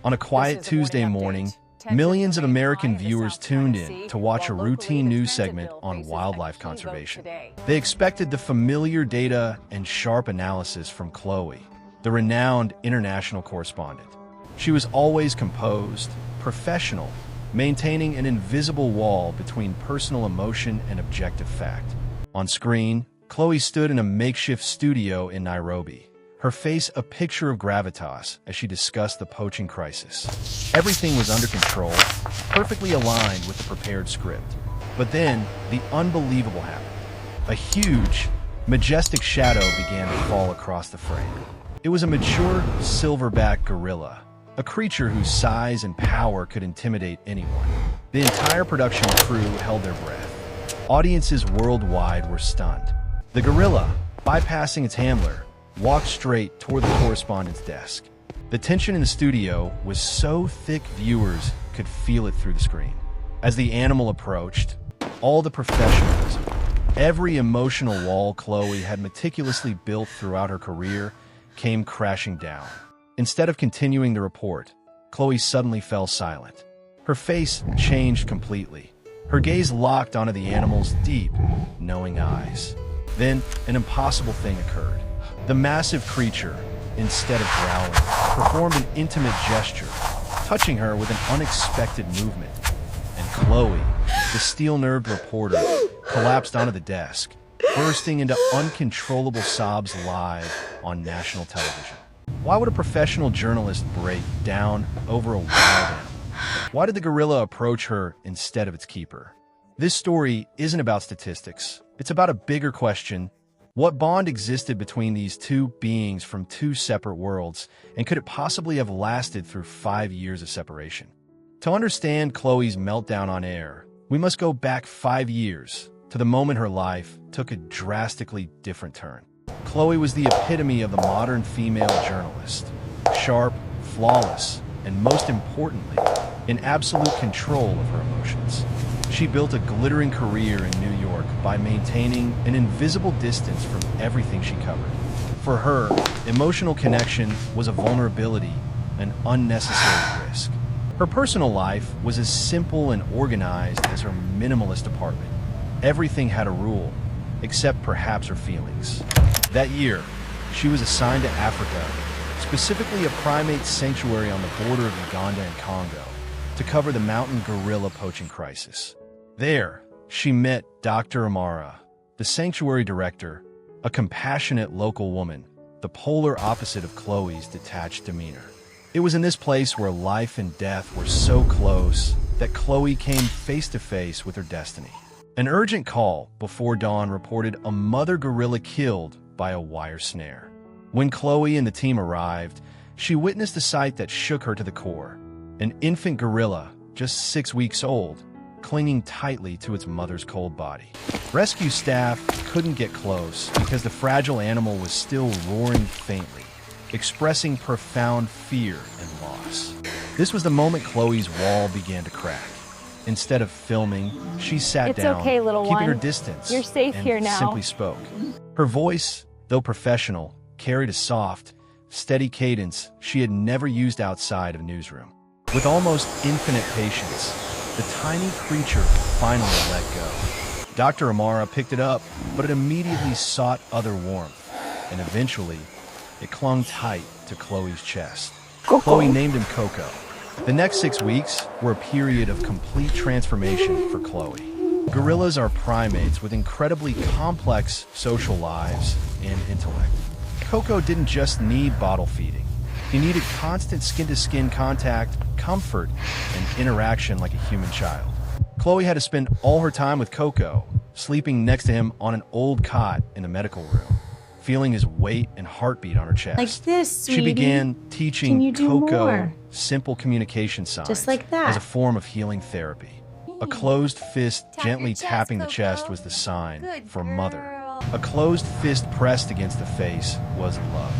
On a quiet Tuesday morning, millions of American viewers tuned in to watch a routine news segment on wildlife conservation. They expected the familiar data and sharp analysis from Chloe, the renowned international correspondent. She was always composed, professional, maintaining an invisible wall between personal emotion and objective fact. On screen, Chloe stood in a makeshift studio in Nairobi, her face a picture of gravitas as she discussed the poaching crisis. Everything was under control, perfectly aligned with the prepared script. But then, the unbelievable happened. A huge, majestic shadow began to fall across the frame. It was a mature silverback gorilla, a creature whose size and power could intimidate anyone. The entire production crew held their breath. Audiences worldwide were stunned. The gorilla, bypassing its handler, walked straight toward the correspondent's desk. The tension in the studio was so thick viewers could feel it through the screen. As the animal approached, all the professionalism, every emotional wall Chloe had meticulously built throughout her career came crashing down. Instead of continuing the report, Chloe suddenly fell silent. Her face changed completely. Her gaze locked onto the animal's deep, knowing eyes. Then, an impossible thing occurred. The massive creature, instead of growling, performed an intimate gesture, touching her with an unexpected movement. And Chloe, the steel-nerved reporter, collapsed onto the desk, bursting into uncontrollable sobs live on national television. Why would a professional journalist break down over a wild animal? Why did the gorilla approach her instead of its keeper? This story isn't about statistics. It's about a bigger question. What bond existed between these two beings from two separate worlds, and could it possibly have lasted through 5 years of separation? To understand Chloe's meltdown on air, we must go back 5 years to the moment her life took a drastically different turn. Chloe was the epitome of the modern female journalist. Sharp, flawless, and most importantly, in absolute control of her emotions. She built a glittering career in New York by maintaining an invisible distance from everything she covered. For her, emotional connection was a vulnerability, an unnecessary risk. Her personal life was as simple and organized as her minimalist apartment. Everything had a rule, except perhaps her feelings. That year, she was assigned to Africa, specifically a primate sanctuary on the border of Uganda and Congo, to cover the mountain gorilla poaching crisis. There, she met Dr. Amara, the sanctuary director, a compassionate local woman, the polar opposite of Chloe's detached demeanor. It was in this place where life and death were so close that Chloe came face to face with her destiny. An urgent call before dawn reported a mother gorilla killed by a wire snare. When Chloe and the team arrived, she witnessed a sight that shook her to the core. An infant gorilla, just 6 weeks old, clinging tightly to its mother's cold body. Rescue staff couldn't get close because the fragile animal was still roaring faintly, expressing profound fear and loss. This was the moment Chloe's wall began to crack. Instead of filming, she sat down, okay, little keeping one. her distance, You're safe and here now. simply spoke. Her voice, though professional, carried a soft, steady cadence she had never used outside of a newsroom. With almost infinite patience, the tiny creature finally let go. Dr. Amara picked it up, but it immediately sought other warmth, and eventually, it clung tight to Chloe's chest. Chloe named him Coco. The next 6 weeks were a period of complete transformation for Chloe. Gorillas are primates with incredibly complex social lives and intellect. Coco didn't just need bottle feeding. He needed constant skin-to-skin contact, comfort, and interaction like a human child. Chloe had to spend all her time with Coco, sleeping next to him on an old cot in the medical room, feeling his weight and heartbeat on her chest. Like this, sweetie. She began teaching Can you do Coco more? simple communication signs Just like that. as a form of healing therapy. A closed fist gently tapping the chest was the sign for mother. A closed fist pressed against the face was love.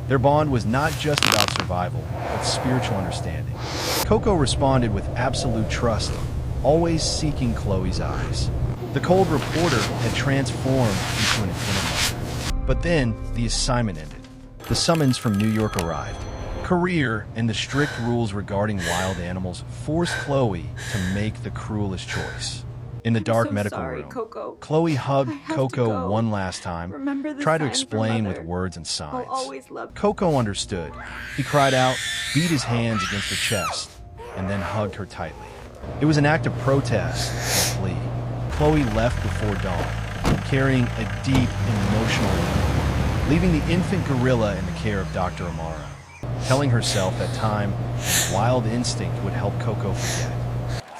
Their bond was not just about survival, but spiritual understanding. Coco responded with absolute trust, always seeking Chloe's eyes. The cold reporter had transformed into an infinite mother. But then, the assignment ended. The summons from New York arrived. career and the strict rules regarding wild animals forced Chloe to make the cruelest choice. In the dark medical room, Coco. Chloe hugged Coco one last time, tried to sign explain for with Mother. words and signs. I'll always love you. Coco understood. He cried out, beat his hands against her chest, and then hugged her tightly. It was an act of protest and plea. Chloe left before dawn, carrying a deep emotional load, leaving the infant gorilla in the care of Dr. Amara, telling herself that time and wild instinct would help Coco forget.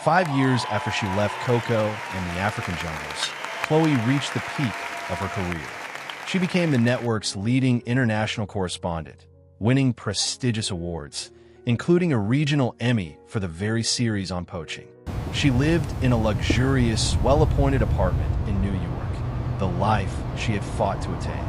5 years after she left Coco and the African jungles, Chloe reached the peak of her career. She became the network's leading international correspondent, winning prestigious awards, including a regional Emmy for the very series on poaching. She lived in a luxurious, well-appointed apartment in New York, the life she had fought to attain.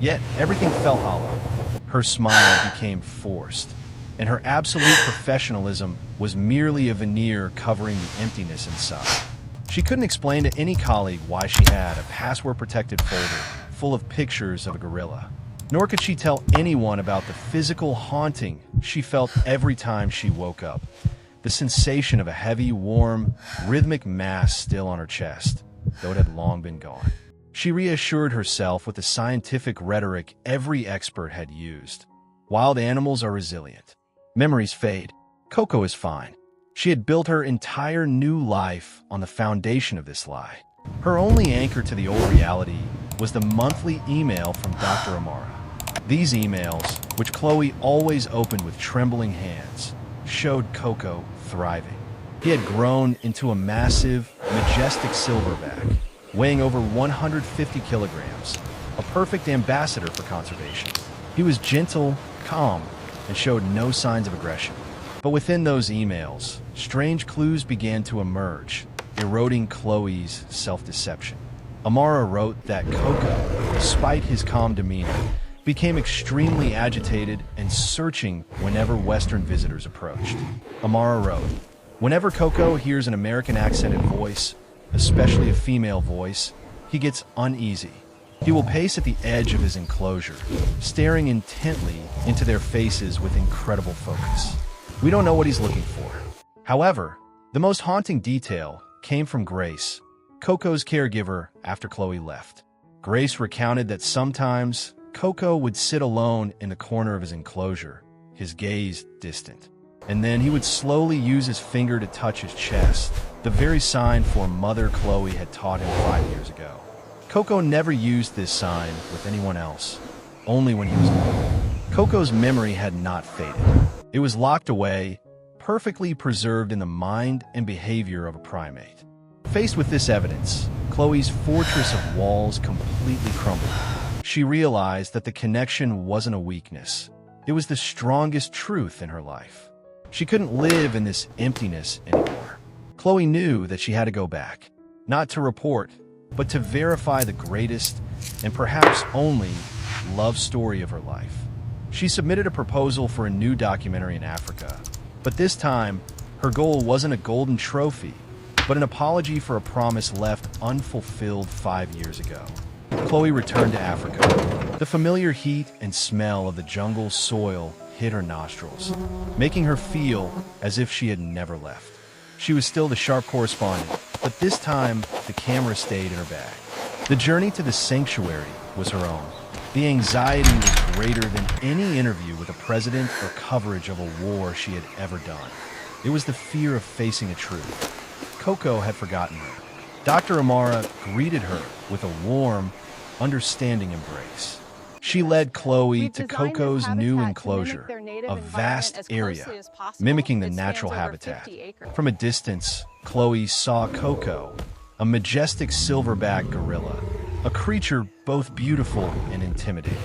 Yet, everything felt hollow. Her smile became forced, and her absolute professionalism was merely a veneer covering the emptiness inside. She couldn't explain to any colleague why she had a password-protected folder full of pictures of a gorilla. Nor could she tell anyone about the physical haunting she felt every time she woke up, the sensation of a heavy, warm, rhythmic mass still on her chest, though it had long been gone. She reassured herself with the scientific rhetoric every expert had used. Wild animals are resilient. Memories fade. Coco is fine. She had built her entire new life on the foundation of this lie. Her only anchor to the old reality was the monthly email from Dr. Amara. These emails, which Chloe always opened with trembling hands, showed Coco thriving. He had grown into a massive, majestic silverback, weighing over 150 kilograms, a perfect ambassador for conservation. He was gentle, calm, and showed no signs of aggression. But within those emails, strange clues began to emerge, eroding Chloe's self-deception. Amara wrote that Coco, despite his calm demeanor, became extremely agitated and searching whenever Western visitors approached. Amara wrote, "Whenever Coco hears an American accented voice, especially a female voice, he gets uneasy. He will pace at the edge of his enclosure, staring intently into their faces with incredible focus. We don't know what he's looking for." However, the most haunting detail came from Grace, Coco's caregiver after Chloe left. Grace recounted that sometimes Coco would sit alone in the corner of his enclosure, his gaze distant. And then he would slowly use his finger to touch his chest, the very sign for Mother Chloe had taught him 5 years ago. Coco never used this sign with anyone else, only when he was alone. Coco's memory had not faded. It was locked away, perfectly preserved in the mind and behavior of a primate. Faced with this evidence, Chloe's fortress of walls completely crumbled. She realized that the connection wasn't a weakness. It was the strongest truth in her life. She couldn't live in this emptiness anymore. Chloe knew that she had to go back, not to report, but to verify the greatest and perhaps only love story of her life. She submitted a proposal for a new documentary in Africa, but this time, her goal wasn't a golden trophy, but an apology for a promise left unfulfilled 5 years ago. Chloe returned to Africa. The familiar heat and smell of the jungle soil hit her nostrils, making her feel as if she had never left. She was still the sharp correspondent, but this time the camera stayed in her bag. The journey to the sanctuary was her own. The anxiety was greater than any interview with a president or coverage of a war she had ever done. It was the fear of facing a truth. Coco had forgotten her. Dr. Amara greeted her with a warm, understanding embrace. She led Chloe to Coco's new enclosure, a vast area, mimicking the natural habitat. From a distance, Chloe saw Coco, a majestic silverback gorilla, a creature both beautiful and intimidating.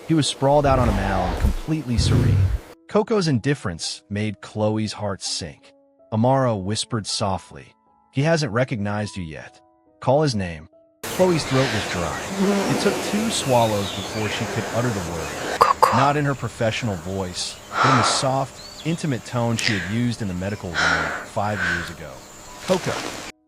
He was sprawled out on a mound, completely serene. Coco's indifference made Chloe's heart sink. Amara whispered softly, "He hasn't recognized you yet. Call his name." Chloe's throat was dry. It took 2 swallows before she could utter the word. Not in her professional voice, but in the soft, intimate tone she had used in the medical room 5 years ago. "Coco."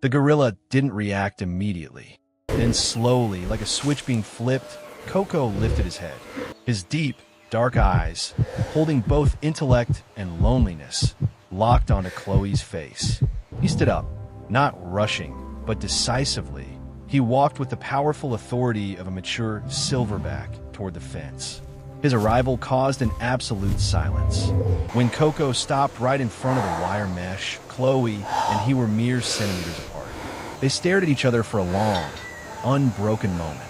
The gorilla didn't react immediately. Then slowly, like a switch being flipped, Coco lifted his head. His deep, dark eyes, holding both intellect and loneliness, locked onto Chloe's face. He stood up, not rushing, but decisively. He walked with the powerful authority of a mature silverback toward the fence. His arrival caused an absolute silence. When Coco stopped right in front of the wire mesh, Chloe and he were mere centimeters apart. They stared at each other for a long, unbroken moment.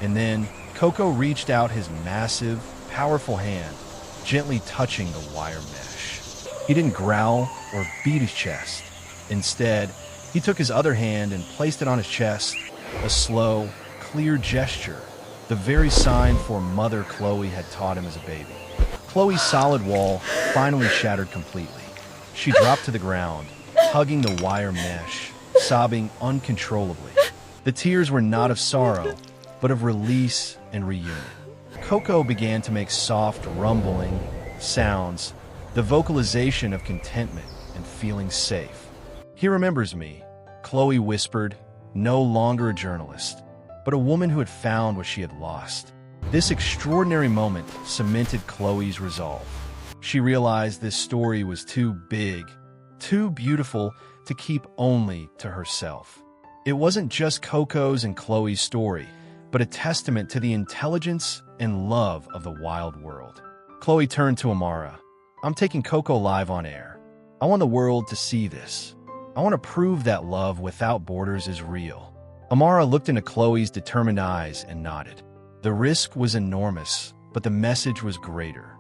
And then Coco reached out his massive, powerful hand, gently touching the wire mesh. He didn't growl or beat his chest. Instead, he took his other hand and placed it on his chest, a slow, clear gesture, the very sign for mother Chloe had taught him as a baby. Chloe's solid wall finally shattered completely. She dropped to the ground, hugging the wire mesh, sobbing uncontrollably. The tears were not of sorrow, but of release and reunion. Coco began to make soft, rumbling sounds, the vocalization of contentment and feeling safe. "He remembers me," Chloe whispered, no longer a journalist, but a woman who had found what she had lost. This extraordinary moment cemented Chloe's resolve. She realized this story was too big, too beautiful to keep only to herself. It wasn't just Coco's and Chloe's story, but a testament to the intelligence and love of the wild world. Chloe turned to Amara. "I'm taking Coco live on air. I want the world to see this. I want to prove that love without borders is real." Amara looked into Chloe's determined eyes and nodded. The risk was enormous, but the message was greater.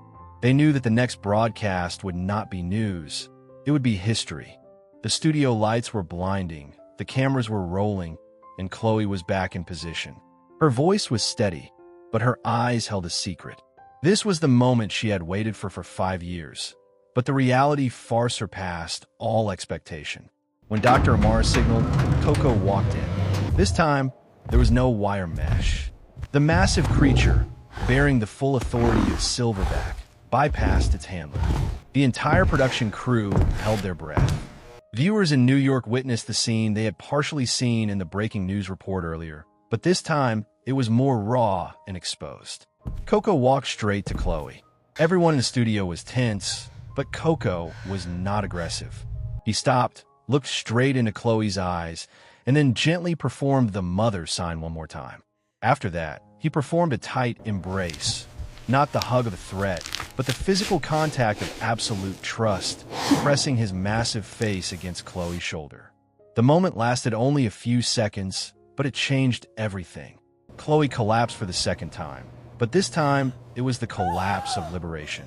They knew that the next broadcast would not be news. It would be history. The studio lights were blinding, the cameras were rolling, and Chloe was back in position. Her voice was steady, but her eyes held a secret. This was the moment she had waited for 5 years. But the reality far surpassed all expectation. When Dr. Amara signaled, Coco walked in. This time, there was no wire mesh. The massive creature, bearing the full authority of Silverback, bypassed its handler. The entire production crew held their breath. Viewers in New York witnessed the scene they had partially seen in the breaking news report earlier, but this time, it was more raw and exposed. Coco walked straight to Chloe. Everyone in the studio was tense, but Coco was not aggressive. He stopped, looked straight into Chloe's eyes, and then gently performed the mother sign one more time. After that, he performed a tight embrace, not the hug of a threat, but the physical contact of absolute trust, pressing his massive face against Chloe's shoulder. The moment lasted only a few seconds, but it changed everything. Chloe collapsed for the second time, but this time it was the collapse of liberation.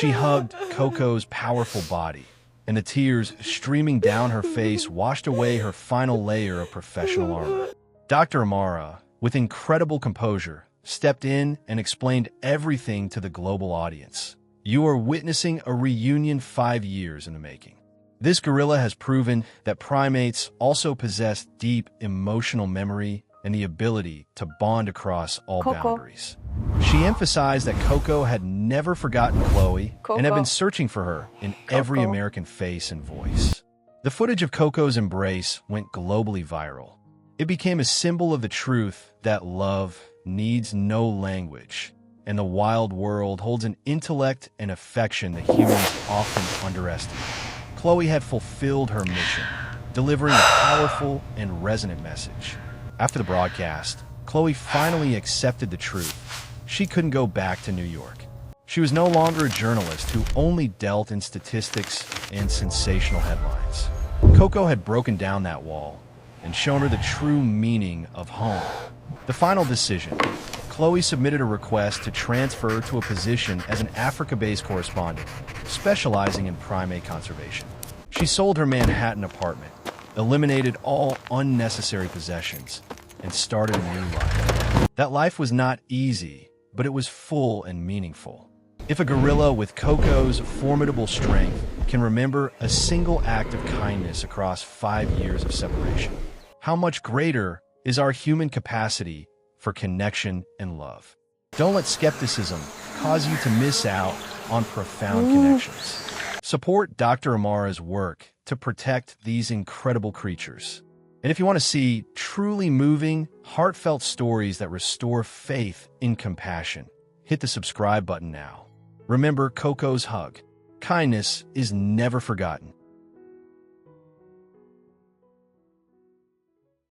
She hugged Coco's powerful body, and the tears streaming down her face washed away her final layer of professional armor. Dr. Amara, with incredible composure, stepped in and explained everything to the global audience. "You are witnessing a reunion 5 years in the making. This gorilla has proven that primates also possess deep emotional memory and the ability to bond across all boundaries." She emphasized that Coco had never forgotten Chloe and had been searching for her in every American face and voice. The footage of Coco's embrace went globally viral. It became a symbol of the truth that love needs no language, and the wild world holds an intellect and affection that humans often underestimate. Chloe had fulfilled her mission, delivering a powerful and resonant message. After the broadcast, Chloe finally accepted the truth. She couldn't go back to New York. She was no longer a journalist who only dealt in statistics and sensational headlines. Coco had broken down that wall and shown her the true meaning of home. The final decision, Chloe submitted a request to transfer to a position as an Africa-based correspondent, specializing in primate conservation. She sold her Manhattan apartment, eliminated all unnecessary possessions, and started a new life. That life was not easy, but it was full and meaningful. If a gorilla with Coco's formidable strength can remember a single act of kindness across 5 years of separation, how much greater is our human capacity for connection and love? Don't let skepticism cause you to miss out on profound connections. Support Dr. Amara's work to protect these incredible creatures. And if you want to see truly moving, heartfelt stories that restore faith in compassion, hit the subscribe button now. Remember Coco's hug. Kindness is never forgotten.